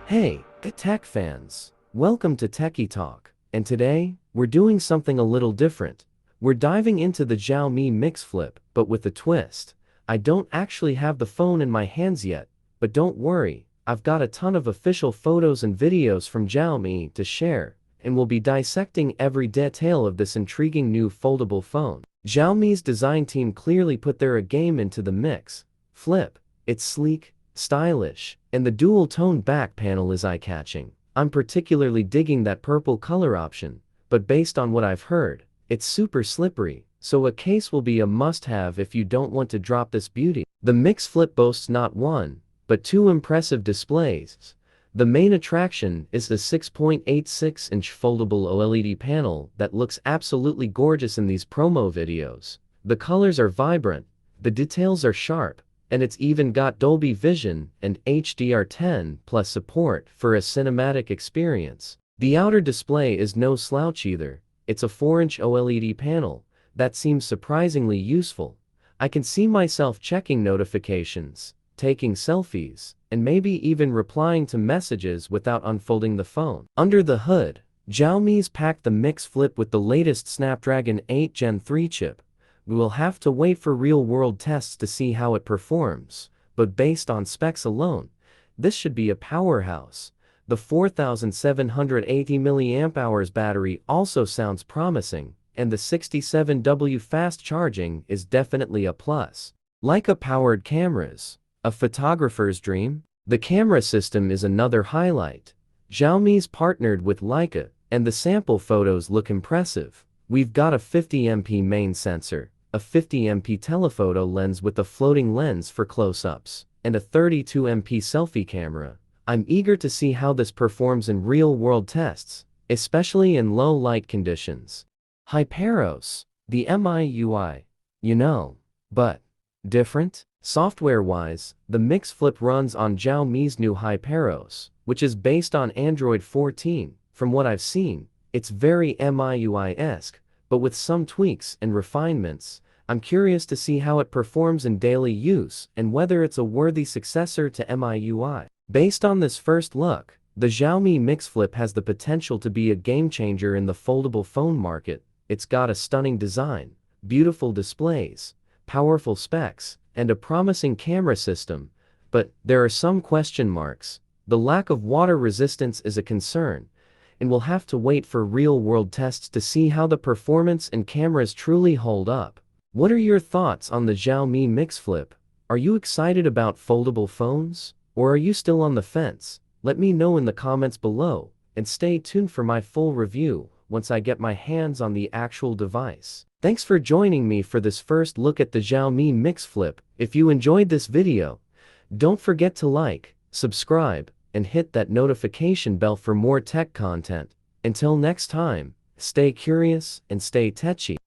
Hey, tech fans! Welcome to Techie Talk, and today, we're doing something a little different. We're diving into the Xiaomi Mix Flip, but with a twist. I don't actually have the phone in my hands yet, but don't worry, I've got a ton of official photos and videos from Xiaomi to share, and we'll be dissecting every detail of this intriguing new foldable phone. Xiaomi's design team clearly put their game into the Mix Flip. It's sleek, stylish, and the dual-tone back panel is eye-catching. I'm particularly digging that purple color option, but based on what I've heard, it's super slippery, so a case will be a must-have if you don't want to drop this beauty. The Mix Flip boasts not one, but two impressive displays. The main attraction is the 6.86-inch foldable OLED panel that looks absolutely gorgeous in these promo videos. The colors are vibrant, the details are sharp, and it's even got Dolby Vision and HDR10 plus support for a cinematic experience. The outer display is no slouch either. It's a 4-inch OLED panel that seems surprisingly useful. I can see myself checking notifications, taking selfies, and maybe even replying to messages without unfolding the phone. Under the hood, Xiaomi's packed the Mix Flip with the latest Snapdragon 8 Gen 3 chip. We will have to wait for real-world tests to see how it performs, but based on specs alone, this should be a powerhouse. The 4780 mAh battery also sounds promising, and the 67W fast charging is definitely a plus. Leica-powered cameras, a photographer's dream? The camera system is another highlight. Xiaomi's partnered with Leica, and the sample photos look impressive. We've got a 50MP main sensor, a 50MP telephoto lens with a floating lens for close-ups, and a 32MP selfie camera. I'm eager to see how this performs in real-world tests, especially in low-light conditions. Hyperos, the MIUI, but different? Software-wise, the Mix Flip runs on Xiaomi's new Hyperos, which is based on Android 14. From what I've seen, it's very MIUI-esque, but with some tweaks and refinements. I'm curious to see how it performs in daily use and whether it's a worthy successor to MIUI. Based on this first look, the Xiaomi Mix Flip has the potential to be a game-changer in the foldable phone market. It's got a stunning design, beautiful displays, powerful specs, and a promising camera system, but there are some question marks. The lack of water resistance is a concern, and we'll have to wait for real-world tests to see how the performance and cameras truly hold up. What are your thoughts on the Xiaomi Mix Flip? Are you excited about foldable phones? Or are you still on the fence? Let me know in the comments below, and stay tuned for my full review once I get my hands on the actual device. Thanks for joining me for this first look at the Xiaomi Mix Flip. If you enjoyed this video, don't forget to like, subscribe, and hit that notification bell for more tech content. Until next time, stay curious and stay techy.